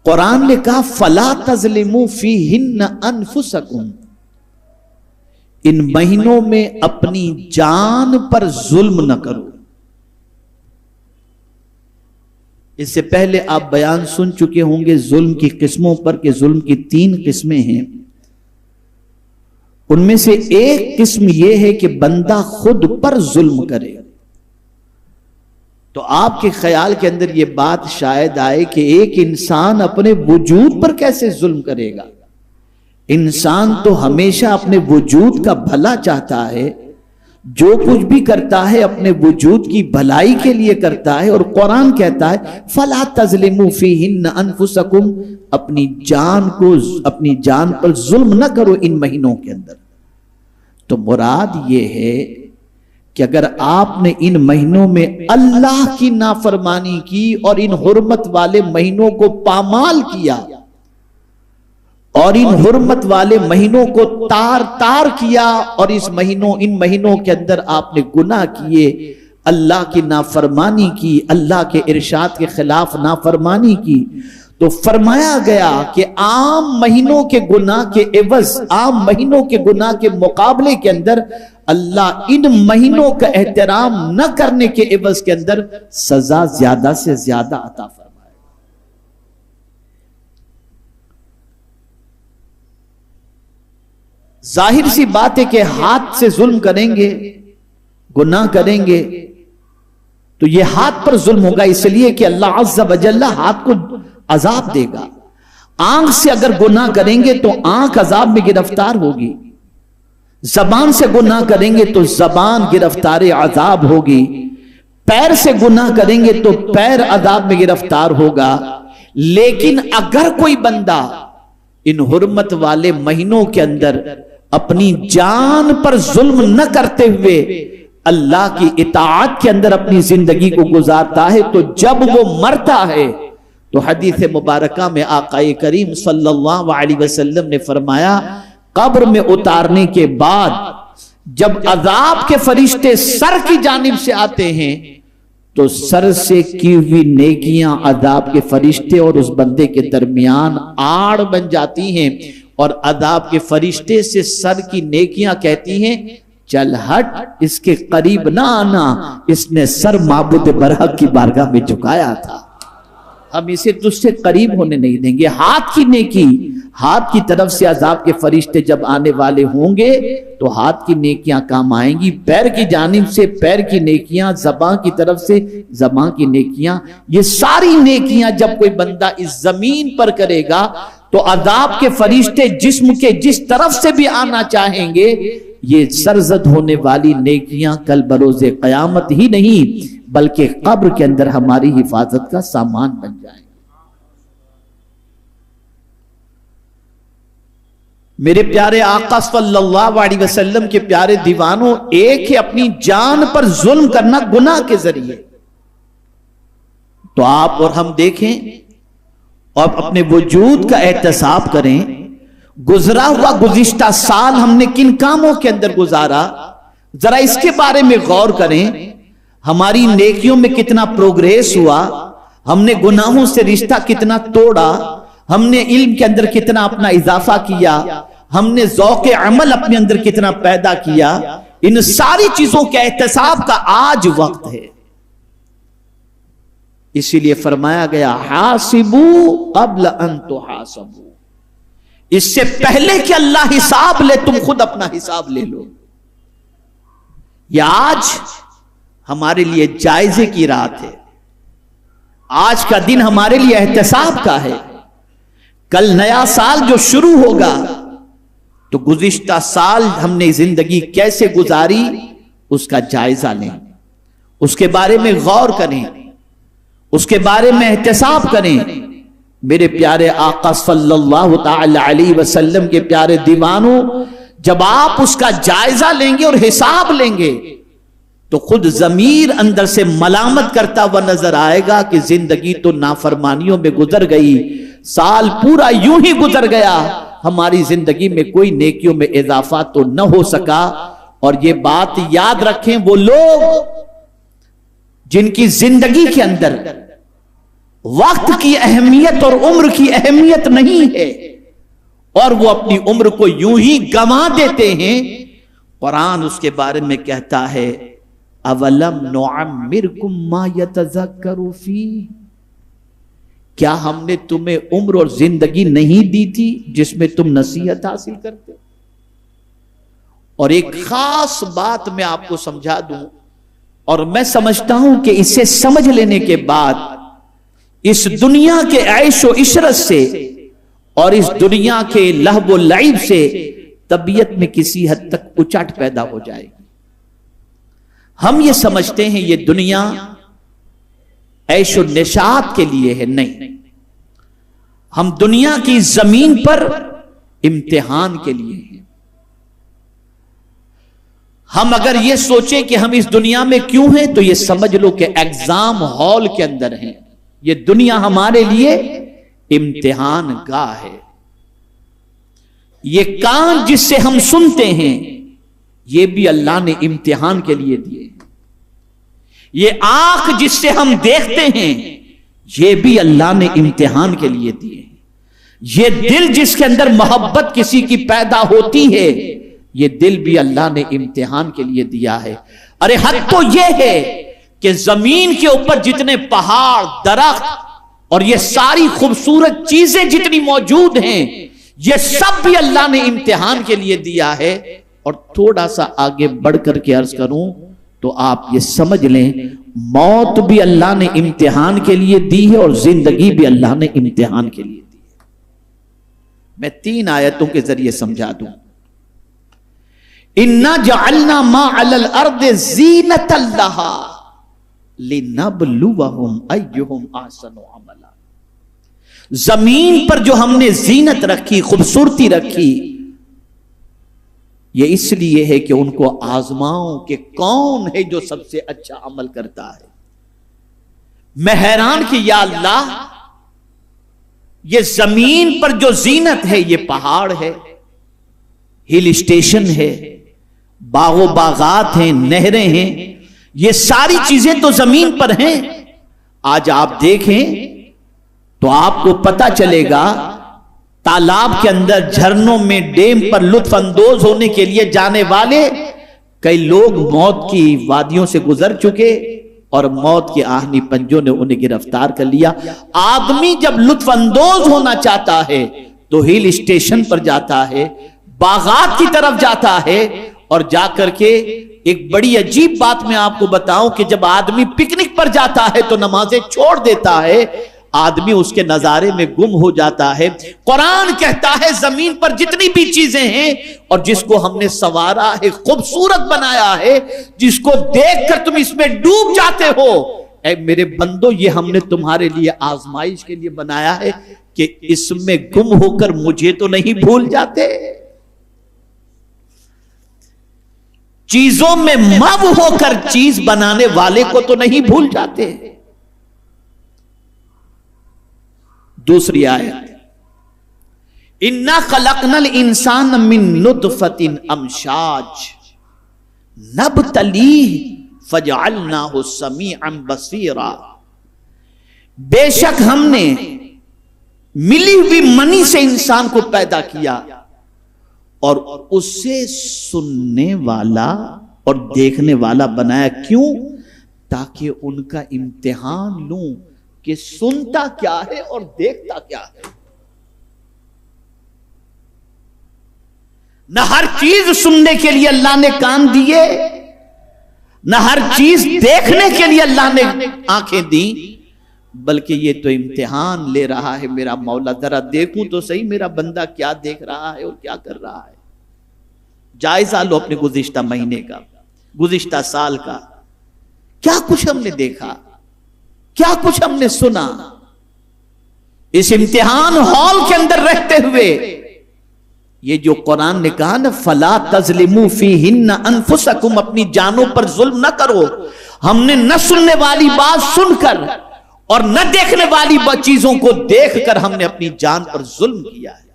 قرآن نے کہا فَلَا تَظْلِمُوا فِيهِنَّ أَنفُسَكُمْ، ان مہینوں میں اپنی جان پر ظلم نہ کرو۔ اس سے پہلے آپ بیان سن چکے ہوں گے ظلم کی قسموں پر، کہ ظلم کی 3 قسمیں ہیں۔ ان میں سے ایک قسم یہ ہے کہ بندہ خود پر ظلم کرے۔ تو آپ کے خیال کے اندر یہ بات شاید آئے کہ ایک انسان اپنے وجود پر کیسے ظلم کرے گا؟ انسان تو ہمیشہ اپنے وجود کا بھلا چاہتا ہے، جو کچھ بھی کرتا ہے اپنے وجود کی بھلائی کے لیے کرتا ہے، اور قرآن کہتا ہے فَلَا تَظْلِمُوا فِيهِنَّ أَنفُسَكُمْ، اپنی جان پر ظلم نہ کرو ان مہینوں کے اندر۔ تو مراد یہ ہے کہ اگر آپ نے ان مہینوں میں اللہ کی نافرمانی کی اور ان حرمت والے مہینوں کو پامال کیا اور ان حرمت والے مہینوں کو تار تار کیا، اور ان مہینوں کے اندر آپ نے گناہ کیے، اللہ کی نافرمانی کی، اللہ کے ارشاد کے خلاف نافرمانی کی، تو فرمایا گیا کہ عام مہینوں کے گناہ کے عوض، عام مہینوں کے گناہ کے مقابلے کے اندر اللہ ان مہینوں کا احترام نہ کرنے کے عوض کے اندر سزا زیادہ سے زیادہ عطا فرمائے۔ ظاہر سی بات ہے کہ ہاتھ سے ظلم کریں گے، گناہ کریں گے تو یہ ہاتھ پر ظلم ہوگا، اس لیے کہ اللہ عز و جل ہاتھ کو عذاب دے گا۔ آنکھ سے اگر گناہ کریں گے تو آنکھ عذاب میں گرفتار ہوگی، زبان سے گناہ کریں گے تو زبان گرفتار عذاب ہوگی، پیر سے گناہ کریں گے تو پیر عذاب میں گرفتار ہوگا۔ لیکن اگر کوئی بندہ ان حرمت والے مہینوں کے اندر اپنی جان پر ظلم نہ کرتے ہوئے اللہ کی اطاعت کے اندر اپنی زندگی کو گزارتا ہے، تو جب وہ مرتا ہے تو حدیث مبارکہ میں آقا کریم صلی اللہ علیہ وسلم نے فرمایا قبر میں اتارنے کے بعد جب عذاب کے فرشتے سر کی جانب سے آتے ہیں تو سر سے کی ہوئی نیکیاں عذاب کے فرشتے اور اس بندے کے درمیان آڑ بن جاتی ہیں، اور عذاب کے فرشتے سے سر کی نیکیاں کہتی ہیں چل ہٹ، اس کے قریب نہ آنا، اس نے سر معبود برحق کی بارگاہ میں جھکایا تھا، ہم اسے تجھ سے قریب ہونے نہیں دیں گے۔ ہاتھ کی نیکی، ہاتھ کی طرف سے عذاب کے فرشتے جب آنے والے ہوں گے تو ہاتھ کی نیکیاں کام آئیں گی، پیر کی جانب سے پیر کی نیکیاں، زبان کی طرف سے زبان کی نیکیاں، یہ ساری نیکیاں جب کوئی بندہ اس زمین پر کرے گا تو عذاب کے فرشتے جسم کے جس طرف سے بھی آنا چاہیں گے، یہ سرزد ہونے والی نیکیاں کل بروز قیامت ہی نہیں بلکہ قبر کے اندر ہماری حفاظت کا سامان بن جائیں۔ میرے پیارے آقا صلی اللہ علیہ وسلم کے پیارے دیوانوں، ایک ہے اپنی جان پر ظلم کرنا گناہ کے ذریعے، تو آپ اور ہم دیکھیں اور اپنے وجود کا احتساب کریں، گزرا ہوا گزشتہ سال ہم نے کن کاموں کے اندر گزارا، ذرا اس کے بارے میں غور کریں۔ ہماری نیکیوں میں کتنا پروگریس ہوا، ہم نے گناہوں سے رشتہ کتنا توڑا، ہم نے علم کے اندر کتنا اپنا اضافہ کیا، ہم نے ذوق عمل اپنے اندر کتنا پیدا کیا، ان ساری چیزوں کے احتساب کا آج وقت ہے۔ اسی لیے فرمایا گیا حاسبو قبل ان تحاسبو، اس سے پہلے کہ اللہ حساب لے تم خود اپنا حساب لے لو۔ یہ آج ہمارے لیے جائزے کی رات ہے، آج کا دن ہمارے لیے احتساب کا ہے۔ کل نیا سال جو شروع ہوگا تو گزشتہ سال ہم نے زندگی کیسے گزاری اس کا جائزہ لیں، اس کے بارے میں غور کریں، اس کے بارے میں احتساب کریں۔ میرے پیارے آقا صلی اللہ تعالی علیہ وسلم کے پیارے دیوانوں، جب آپ اس کا جائزہ لیں گے اور حساب لیں گے تو خود ضمیر اندر سے ملامت کرتا ہوا نظر آئے گا کہ زندگی تو نافرمانیوں میں گزر گئی، سال پورا یوں ہی گزر گیا، ہماری زندگی میں کوئی نیکیوں میں اضافہ تو نہ ہو سکا۔ اور یہ بات یاد رکھیں، وہ لوگ جن کی زندگی کے اندر وقت کی اہمیت اور عمر کی اہمیت نہیں ہے، اور وہ اپنی عمر کو یوں ہی گنوا دیتے ہیں۔ قرآن اس کے بارے میں کہتا ہے اولم نعمرکم ما یتذکر فیہ، کیا ہم نے تمہیں عمر اور زندگی نہیں دی تھی جس میں تم نصیحت حاصل کرتے؟ اور ایک خاص بات میں آپ کو سمجھا دوں، اور میں سمجھتا ہوں کہ اسے سمجھ لینے کے بعد اس دنیا کے عیش و عشرت سے اور اس دنیا کے لہو و لعب سے طبیعت میں کسی حد تک اچاٹ پیدا ہو جائے گی۔ ہم یہ سمجھتے ہیں یہ دنیا عیش و نشاط کے لیے ہے، نہیں، ہم دنیا کی زمین پر امتحان کے لیے ہیں۔ ہم اگر یہ سوچیں کہ ہم اس دنیا میں کیوں ہیں تو یہ سمجھ لو کہ ایگزام ہال کے اندر ہیں۔ یہ دنیا ہمارے لیے امتحان گاہ ہے۔ یہ کان جس سے ہم سنتے ہیں یہ بھی اللہ نے امتحان کے لیے دیے۔ یہ آنکھ جس سے ہم دیکھتے ہیں یہ بھی اللہ نے امتحان کے لیے دیے۔ یہ دل جس کے اندر محبت کسی کی پیدا ہوتی ہے یہ دل بھی اللہ نے امتحان کے لیے دیا ہے۔ ارے حد تو یہ ہے کہ زمین کے اوپر جتنے پہاڑ، درخت اور یہ ساری خوبصورت چیزیں جتنی موجود ہیں یہ سب بھی اللہ نے امتحان کے لیے دیا ہے۔ اور تھوڑا سا آگے بڑھ کر کے عرض کروں تو آپ یہ سمجھ لیں موت بھی اللہ نے امتحان کے لیے دی ہے اور زندگی بھی اللہ نے امتحان کے لیے دی ہے۔ میں 3 آیتوں کے ذریعے سمجھا دوں۔ اِنَّا جَعَلْنَا مَا عَلَى الْأَرْضِ زِينَةً لَهَا لِنَبْلُوَهُمْ أَيُّهُمْ أَحْسَنُ عَمَلًا، زمین پر جو ہم نے زینت رکھی، خوبصورتی رکھی، یہ اس لیے ہے کہ ان کو آزماؤں کہ کون ہے جو سب سے اچھا عمل کرتا ہے۔ میں حیران کہ یا اللہ، یہ زمین پر جو زینت ہے یہ پہاڑ ہے، ہل اسٹیشن ہے، باغ و باغات ہیں، نہریں ہیں، یہ ساری چیزیں تو زمین پر ہیں۔ آج آپ دیکھیں تو آپ کو پتا چلے گا تالاب کے اندر، جھرنوں میں، ڈیم پر لطف اندوز ہونے کے لیے جانے والے کئی لوگ موت کی وادیوں سے گزر چکے اور موت کے آہنی پنجوں نے انہیں گرفتار کر لیا۔ آدمی جب لطف اندوز ہونا چاہتا ہے تو ہل اسٹیشن پر جاتا ہے، باغات کی طرف جاتا ہے، اور جا کر کے ایک بڑی عجیب بات میں آپ کو بتاؤں کہ جب آدمی پکنک پر جاتا ہے تو نمازیں چھوڑ دیتا ہے، آدمی اس کے نظارے میں گم ہو جاتا ہے۔ قرآن کہتا ہے زمین پر جتنی بھی چیزیں ہیں اور جس کو ہم نے سنوارا ہے، خوبصورت بنایا ہے، جس کو دیکھ کر تم اس میں ڈوب جاتے ہو، اے میرے بندو یہ ہم نے تمہارے لیے آزمائش کے لیے بنایا ہے کہ اس میں گم ہو کر مجھے تو نہیں بھول جاتے۔ چیزوں میں مب ہو کر چیز بنانے والے کو تو نہیں بھول جاتے۔ دوسری آیت، اِنَّا خَلَقْنَا الْإِنسَانَ مِن نُطْفَةٍ أَمْشَاجٍ نَبْتَلِيهِ فَجَعَلْنَاهُ سَمِيعًا بَصِيرًا، بے شک ہم نے ملی ہوئی منی سے انسان کو پیدا کیا اور اسے سننے والا اور دیکھنے والا بنایا۔ کیوں؟ تاکہ ان کا امتحان لوں کہ سنتا کیا ہے اور دیکھتا کیا ہے۔ نہ ہر چیز سننے کے لیے اللہ نے کان دیے، نہ ہر چیز دیکھنے کے لیے اللہ نے آنکھیں دی، بلکہ یہ تو امتحان لے رہا ہے میرا مولا، ذرا دیکھوں تو صحیح میرا بندہ کیا دیکھ رہا ہے اور کیا کر رہا ہے۔ جائزہ لو اپنے گزشتہ مہینے کا، گزشتہ سال کا، کیا کچھ ہم نے دیکھا، کیا کچھ ہم نے سنا۔ اس امتحان ہال کے اندر رہتے ہوئے یہ جو قرآن نے کہا نا فَلَا تَظْلِمُوا فِيهِنَّ أَنفُسَكُمْ، اپنی جانوں پر ظلم نہ کرو، ہم نے نہ سننے والی بات سن کر اور نہ دیکھنے والی چیزوں کو دیکھ کر ہم نے اپنی جان پر ظلم کیا ہے۔